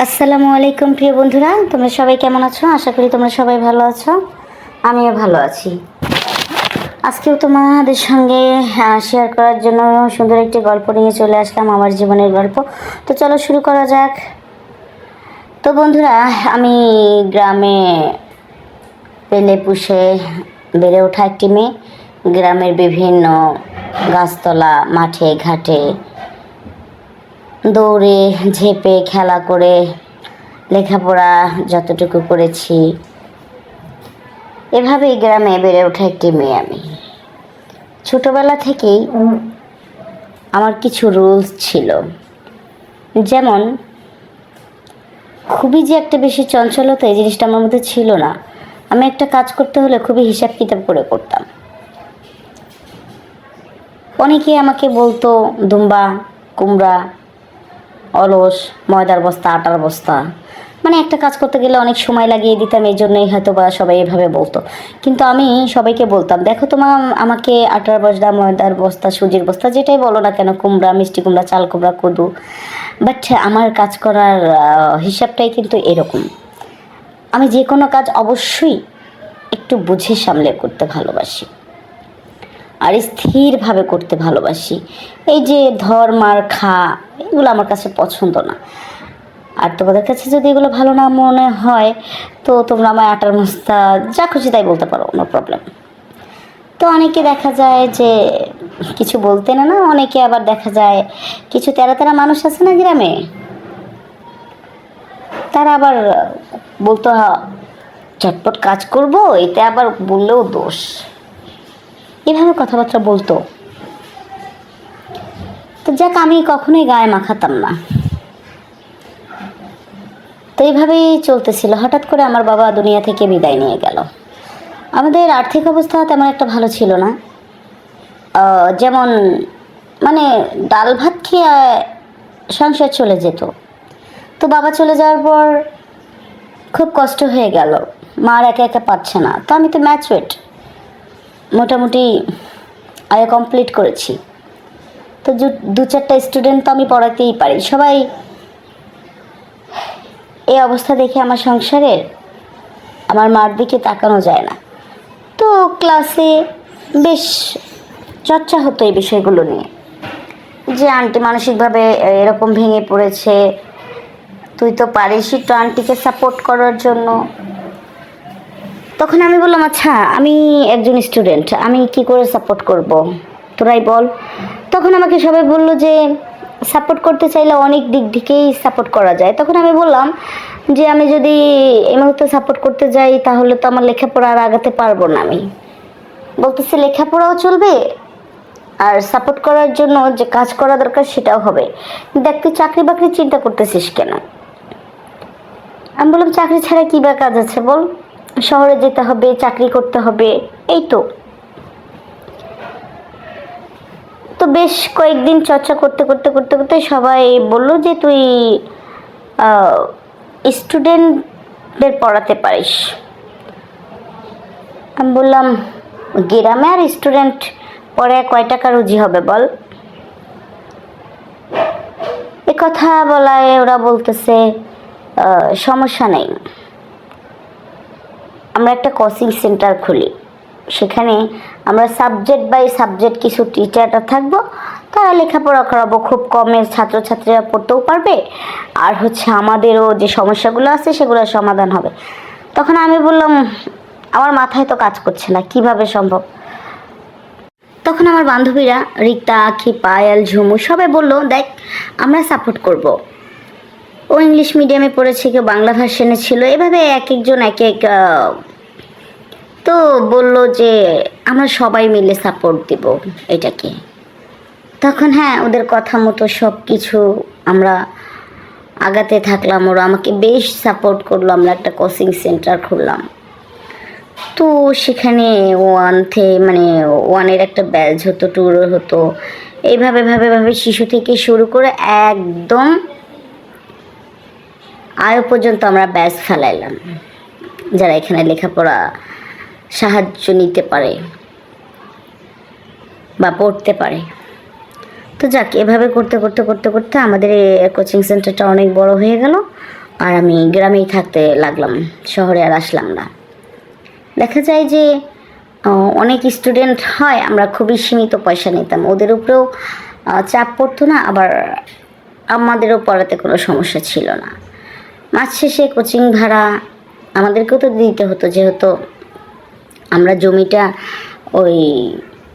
আসসালামু আলাইকুম প্রিয় বন্ধুরা, তোমরা সবাই কেমন আছো? আশা করি তোমরা সবাই ভালো আছো। আমিও ভালো আছি। আজকেও তোমাদের সঙ্গে শেয়ার করার জন্য সুন্দর একটি গল্প নিয়ে চলে আসলাম, আমার জীবনের গল্প। তো চলো শুরু করা যাক। তো বন্ধুরা, আমি গ্রামে পেলে পুষে বেড়ে ওঠা একটি মেয়ে। গ্রামের বিভিন্ন গাছতলা, মাঠে ঘাটে দৌড়ে ঝেঁপে খেলা করে লেখাপড়া যতটুকু করেছি, এভাবেই গ্রামে বেড়ে ওঠা একটি মেয়ে আমি। ছোটোবেলা থেকেই আমার কিছু রুলস ছিল, যেমন খুবই যে একটা বেশি চঞ্চলতা, এই জিনিসটা আমার মধ্যে ছিল না। আমি একটা কাজ করতে হলে খুবই হিসাব কিতাব করে করতাম। অনেকে আমাকে বলতো দুম্বা, কুমড়া, অলস, ময়দার বস্তা, আটার বস্তা। মানে একটা কাজ করতে গেলে অনেক সময় লাগিয়ে দিতাম, এই জন্যই হয়তো বা সবাই এভাবে বলতো। কিন্তু আমি সবাইকে বলতাম, দেখো তোমার আমাকে আটার বস্তা, ময়দার বস্তা, সুজির বস্তা, যেটাই বলো না কেন, কুমড়া, মিষ্টি কুমড়া, চাল কুমড়া, কদু, বাট আমার কাজ করার হিসাবটাই কিন্তু এরকম। আমি যে কোনো কাজ অবশ্যই একটু বুঝে সামলে করতে ভালোবাসি, আর স্থিরভাবে করতে ভালোবাসি। এই যে ধর মার খা, এগুলো আমার কাছে পছন্দ না। আর তোমাদের কাছে যদি এগুলো ভালো না মনে হয়, তো তোমরা আমায় আটার বস্তা যা খুশি তাই বলতে পারো, নো প্রবলেম। তো অনেকে দেখা যায় যে কিছু বলতে না, অনেকে আবার দেখা যায় কিছু তেরা তেরা মানুষ আছে না গ্রামে, তারা আবার বলতো চটপট কাজ করব, এতে আবার বললেও দোষ, এভাবে কথাবার্তা বলতো। তো যাক, আমি কখনোই গায়ে মাখাতাম না। তো এইভাবেই চলতেছিল। হঠাৎ করে আমার বাবা দুনিয়া থেকে বিদায় নিয়ে গেল। আমাদের আর্থিক অবস্থা তেমন একটা ভালো ছিল না, যেমন মানে ডাল ভাত খেয়ে সংসার চলে যেত। তো বাবা চলে যাওয়ার পর খুব কষ্ট হয়ে গেল, মা আর একা একা পারছে না। তো আমি তো ম্যাচুরেট, মোটামুটি আয়া কমপ্লিট করেছি। তো দু চারটা স্টুডেন্ট তো আমি পড়াতেই পারি। সবাই এই অবস্থা দেখে আমার সংসারের, আমার মার দিকে তাকানো যায় না। তো ক্লাসে বেশ চর্চা হতো এই বিষয়গুলো নিয়ে, যে আন্টি মানসিকভাবে এরকম ভেঙে পড়েছে, তুই তো পারিস একটু আন্টিকে সাপোর্ট করার জন্য। তখন আমি বললাম, আচ্ছা আমি একজন স্টুডেন্ট, আমি কি করে সাপোর্ট করব, তোরাই বল। তখন আমাকে সবাই বলল যে সাপোর্ট করতে চাইলে অনেক দিক থেকেই সাপোর্ট করা যায়। তখন আমি বললাম যে আমি যদি এই মুহূর্তে সাপোর্ট করতে যাই, তাহলে তো আমার লেখাপড়া আর আগাতে পারবো না। আমি বলতেছি লেখাপড়াও চলবে, আর সাপোর্ট করার জন্য যে কাজ করা দরকার সেটাও হবে। দেখ, তুই চাকরি বাকরি চিন্তা করতেছিস কেন? আমি বললাম, চাকরি ছাড়া কী বা কাজ আছে বল, শহরে যেতে হবে, চাকরি করতে হবে, এই তো। তো বেশ কয়েকদিন চর্চা করতে করতে করতে করতে সবাই বলল যে তুই স্টুডেন্টদের পড়াতে পারিস। আমি বললাম, গ্রামে আর স্টুডেন্ট পড়ে কয় টাকা রুজি হবে বল? এ কথা বলায় ওরা বলতেছে সমস্যা নেই, আমরা একটা কোচিং সেন্টার খুলি, সেখানে আমরা সাবজেক্ট বাই সাবজেক্ট কিছু টিচাররা থাকবো, তারা লেখাপড়া করাবো, খুব কমের ছাত্রছাত্রীরা পড়তেও পারবে, আর আমাদেরও যে সমস্যাগুলো আছে সেগুলোর সমাধান হবে। তখন আমি বললাম, আমার মাথায় তো কাজ করছে না, কিভাবে সম্ভব? তখন আমার বান্ধবীরা রিক্তা, আখি, পায়েল, ঝুমু সবাই বলল, দেখ আমরা সাপোর্ট করব। ও ইংলিশ মিডিয়ামে পড়েছে, কেউ বাংলা ভার্সনে ছিল, এভাবে এক একজন এক এক তো বলল যে আমরা সবাই মিলে সাপোর্ট দিব এটাকে। তখন হ্যাঁ, ওদের কথা মতো সব কিছু আমরা আগাতে থাকলাম, ওরা আমাকে বেশ সাপোর্ট করলো। আমরা একটা কোচিং সেন্টার খুললাম। তো সেখানে ওয়ানের একটা ব্যাচ হতো, ট্যুরও হতো, এইভাবে ভাবে ভাবে শিশু থেকে শুরু করে একদম আয়ো পর্যন্ত আমরা ব্যাচ ফেলাইলাম, যারা এখানে লেখাপড়া সাহায্য নিতে পারে বা পড়তে পারে। তো যাক, এভাবে করতে করতে করতে করতে আমাদের এই কোচিং সেন্টারটা অনেক বড় হয়ে গেল। আর আমি গ্রামেই থাকতে লাগলাম, শহরে আর আসলাম না। দেখা যায় যে অনেক স্টুডেন্ট হয়, আমরা খুবই সীমিত পয়সা নিতাম, ওদের উপরেও চাপ পড়তো না, আবার আমাদেরও পড়াতে কোনো সমস্যা ছিল না। মাস শেষে কোচিং ভাড়া আমাদেরকেও তো দিতে হতো, যেহেতু আমরা জমিটা ওই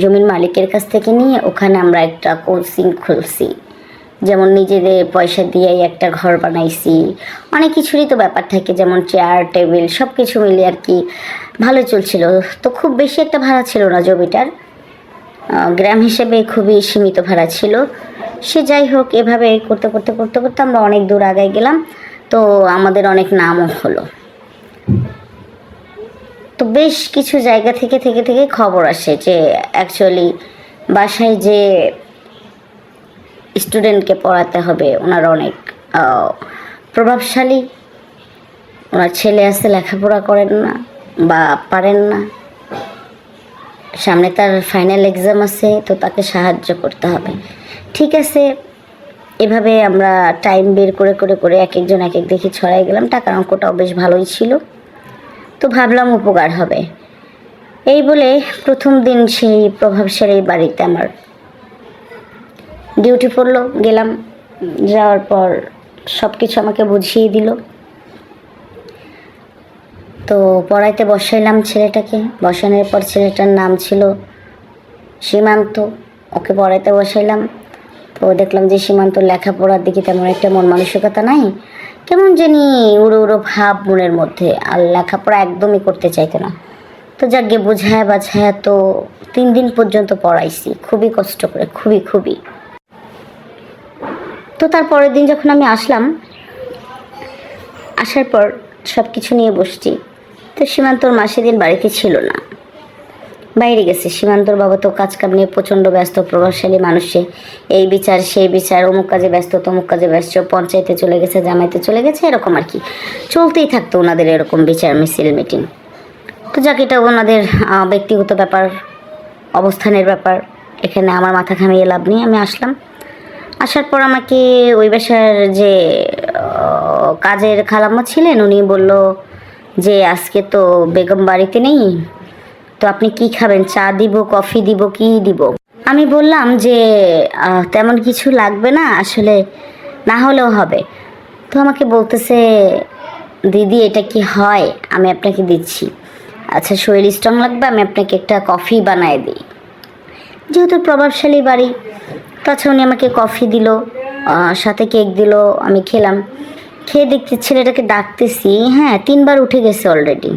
জমির মালিকের কাছ থেকে নিয়ে ওখানে আমরা একটা কোচিং খুলছি, যেমন নিজেদের পয়সা দিয়েই একটা ঘর বানাইছি। অনেক কিছুরই তো ব্যাপার থাকে, যেমন চেয়ার টেবিল সব কিছু মিলে আর কি ভালো চলছিল। তো খুব বেশি একটা ভাড়া ছিল না জমিটার, গ্রাম হিসেবে খুবই সীমিত ভাড়া ছিল। সে যাই হোক, এভাবে করতে করতে করতে করতে আমরা অনেক দূর আগায় গেলাম। তো আমাদের অনেক নামও হলো। তো বেশ কিছু জায়গা থেকে থেকে থেকে খবর আসে যে অ্যাকচুয়ালি বাসায় যে স্টুডেন্টকে পড়াতে হবে ওনার অনেক প্রভাবশালী, ওনার ছেলে আছে লেখাপড়া করেন না বা পারেন না, সামনে তার ফাইনাল এক্সাম আছে, তো তাকে সাহায্য করতে হবে। ঠিক আছে, এভাবে আমরা টাইম বের করে করে করে এক একজন এক এক দেখি ছড়াই গেলাম। টাকার অঙ্কটাও বেশ ভালোই ছিল, তো ভাবলাম উপকার হবে। এই বলে প্রথম দিন সেই প্রভাবশালী বাড়িতে আমার ডিউটি পড়লো, গেলাম। যাওয়ার পর সব কিছু আমাকে বুঝিয়ে দিল। তো পড়াইতে বসাইলাম ছেলেটাকে, বসানোর পর ছেলেটার নাম ছিল সীমান্ত, ওকে পড়াইতে বসাইলাম। তো দেখলাম যে সীমান্ত লেখাপড়ার দিকে তেমন একটা মন মানসিকতা নাই, কেমন জানি উড়ো উড়ো ভাব মনের মধ্যে, আর লেখাপড়া একদমই করতে চাইতো না। তো যাকে বোঝায় বাঝায় তো 3 দিন পর্যন্ত পড়াইছি, খুবই কষ্ট করে, খুবই খুবই। তো তার পরের দিন যখন আমি আসলাম, আসার পর সব কিছু নিয়ে বসছি, তো সীমান্তর মা সেদিন বাড়িতে ছিল না, বাইরে গেছে। সীমান্তর বাবা তো কাজ কাম নিয়ে প্রচণ্ড ব্যস্ত, প্রভাবশালী মানুষে, এই বিচার সেই বিচার, অমুক কাজে ব্যস্ত তমুক কাজে ব্যস্ত, পঞ্চায়েতে চলে গেছে, জামাইতে চলে গেছে, এরকম আর কি চলতেই থাকতো ওনাদের এরকম বিচার মিছিল মিটিং। তো যাক, এটা ওনাদের ব্যক্তিগত ব্যাপার, অবস্থানের ব্যাপার, এখানে আমার মাথা ঘামিয়ে লাভ নেই। আমি আসলাম, আসার পর আমাকে ওই বাসার যে কাজের খালাম্মা ছিলেন উনি বলল যে আজকে তো বেগম বাড়িতে নেই, তো আপনি কি খাবেন, চা দিব, কফি দিব, কি দিব? আমি বললাম যে তেমন কিছু লাগবে না, আসলে না হলেও হবে। তো আমাকে বলতেছে, দিদি এটা কি হয়, আমি আপনাকে দিচ্ছি, আচ্ছা শরীর স্ট্রং লাগবে, আমি আপনাকে একটা কফি বানায় দিই। যেহেতু প্রভাবশালী বাড়ি, তাছাড়া উনি আমাকে কফি দিল, সাথে কেক দিল, আমি খেলাম। খেয়ে দেখতে ছেলেটাকে ডাকতেছি, হ্যাঁ 3 বার উঠে গেছে অলরেডি।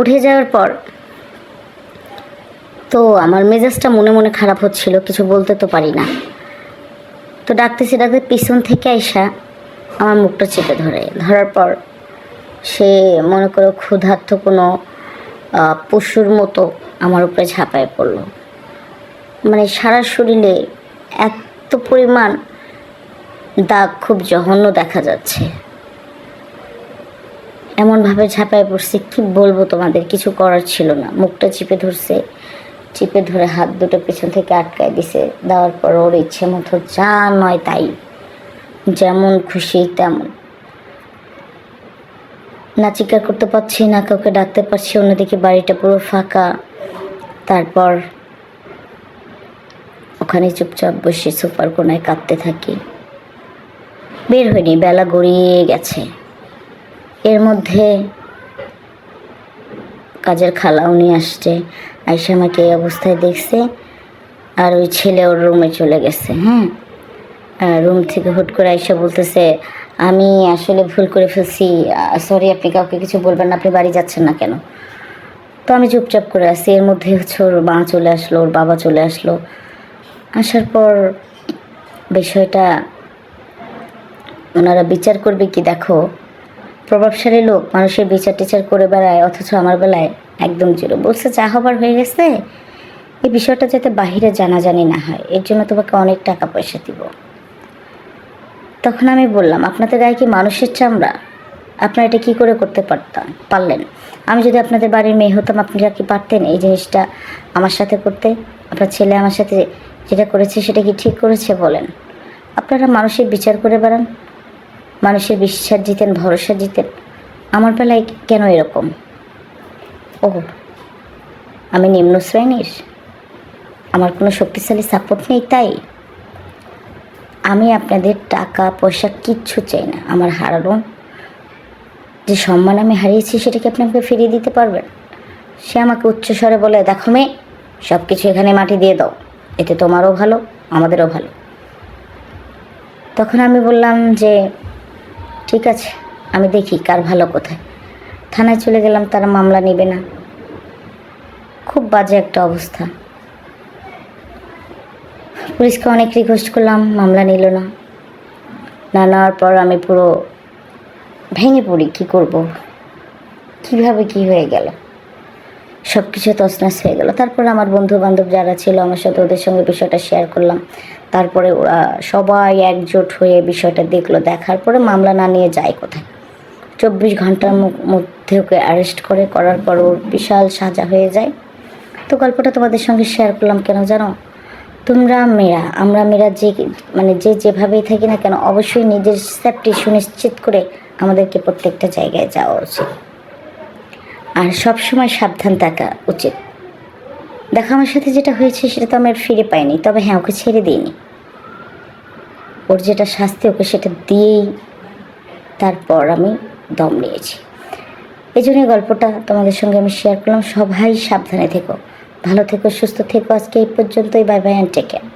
উঠে যাওয়ার পর তো আমার মেজাজটা মনে মনে খারাপ হচ্ছিল, কিছু বলতে তো পারি না। তো ডাকতেছি ডাকতে পিছন থেকে আইসা আমার মুখটা চেপে ধরার পর সে মনে করো ক্ষুধার্ত কোনো পশুর মতো আমার উপরে ঝাঁপায় পড়লো। মানে সারা শরীরে এত পরিমাণ দাগ, খুব জঘন্য দেখা যাচ্ছে, এমনভাবে ঝাঁপায় পড়ছে কি বলবো তোমাদের, কিছু করার ছিল না। মুখটা চিপে ধরছে, চিপে ধরে হাত দুটো পেছন থেকে আটকায় দিছে, দেওয়ার পর ওর ইচ্ছে মতো যা নয় তাই, যেমন খুশি তেমন। না চিৎকার করতে পারছি, না কাউকে ডাকতে পারছি, অন্যদিকে বাড়িটা পুরো ফাঁকা। তারপর ওখানে চুপচাপ বসে সোফার কোনায় কাঁদতে থাকি। বের হয়নি, বেলা গড়িয়ে গেছে। এর মধ্যে কাজের খালা উনি আসছে, আইসা আমাকে এই অবস্থায় দেখছে, আর ওই ছেলে ওর রুমে চলে গেছে। হ্যাঁ, রুম থেকে হুট করে আইসা বলতেছে, আমি আসলে ভুল করে ফেলছি, সরি, আপনি কাউকে কিছু বলবেন না, আপনি বাড়ি যাচ্ছেন না কেন? তো আমি চুপচাপ করে আসি। এর মধ্যে হচ্ছে ওর মা চলে আসলো, ওর বাবা চলে আসলো। আসার পর বিষয়টা ওনারা বিচার করবে কি, দেখো প্রভাবশালী লোক মানুষের বিচার টিচার করে বেড়ায়, অথচ আমার বেলায় একদম জিরো। বলছে যা হবার হয়ে গেছে, এই বিষয়টা যাতে বাহিরে জানাজানি না হয়, এর জন্য তোমাকে অনেক টাকা পয়সা দিব। তখন আমি বললাম, আপনাদের গায়ে কি মানুষের চামড়া? আপনারা এটা কী করে করতে পারলেন? আমি যদি আপনাদের বাড়ির মেয়ে হতাম, আপনারা কি পারতেন এই জিনিসটা আমার সাথে করতে? আপনার ছেলে আমার সাথে যেটা করেছে সেটা কি ঠিক করেছে বলেন? আপনারা মানুষের বিচার করে বেড়ান, মানুষের বিশ্বাস জিতেন, ভরসা জিতেন। আমার বেলায় কেন এরকম? ও, আমি নিম্ন শ্রেণীর, আমার কোনো শক্তিশালী সাপোর্ট নেই তাই? আমি আপনাদের টাকা পয়সা কিচ্ছু চাই না। আমার হারানো যে সম্মান আমি হারিয়েছি সেটাকে আপনি আমাকে ফিরিয়ে দিতে পারবেন? সে আমাকে উচ্চস্বরে বলে, দেখো মেয়ে, সব কিছু এখানে মাটি দিয়ে দাও, এতে তোমারও ভালো আমাদেরও ভালো। তখন আমি বললাম যে ঠিক আছে, আমি দেখি কার ভালো কোথায়। থানায় চলে গেলাম, তারা মামলা নেবে না। খুব বাজে একটা অবস্থা। পুলিশকে অনেক রিকোয়েস্ট করলাম, মামলা নিল না। না নেওয়ার পর আমি পুরো ভেঙে পড়ি। কী করব, কীভাবে কি হয়ে গেল, সব কিছু তছনছ হয়ে গেল। তারপরে আমার বন্ধু বান্ধব যারা ছিল আমার সাথে, ওদের সঙ্গে বিষয়টা শেয়ার করলাম। তারপরে ওরা সবাই একজোট হয়ে বিষয়টা দেখলো। দেখার পরে মামলা না নিয়ে যায় কোথায়। 24 ঘন্টার মধ্যে ওকে অ্যারেস্ট করার পর ওর বিশাল সাজা হয়ে যায়। তো গল্পটা তোমাদের সঙ্গে শেয়ার করলাম কেন জানো? তোমরা মেয়েরা, আমরা মেয়েরা যে যেভাবেই থাকি না কেন, অবশ্যই নিজের সেফটি সুনিশ্চিত করে আমাদেরকে প্রত্যেকটা জায়গায় যাওয়া উচিত। আর সব সময় সাবধান থাকা উচিত। দেখো, আমার সাথে যেটা হয়েছে সেটা তো আমি আর ফিরে পাইনি, তবে হ্যাঁ, ওকে ছেড়ে দিইনি। ওর যেটা শাস্তি, ওকে সেটা দিয়েই তারপর আমি দম নিয়েছি। এই জন্য গল্পটা তোমাদের সঙ্গে আমি শেয়ার করলাম। সবাই সাবধানে থেকো, ভালো থেকো, সুস্থ থেকো। আজকে এই পর্যন্তই। Bye bye and take care.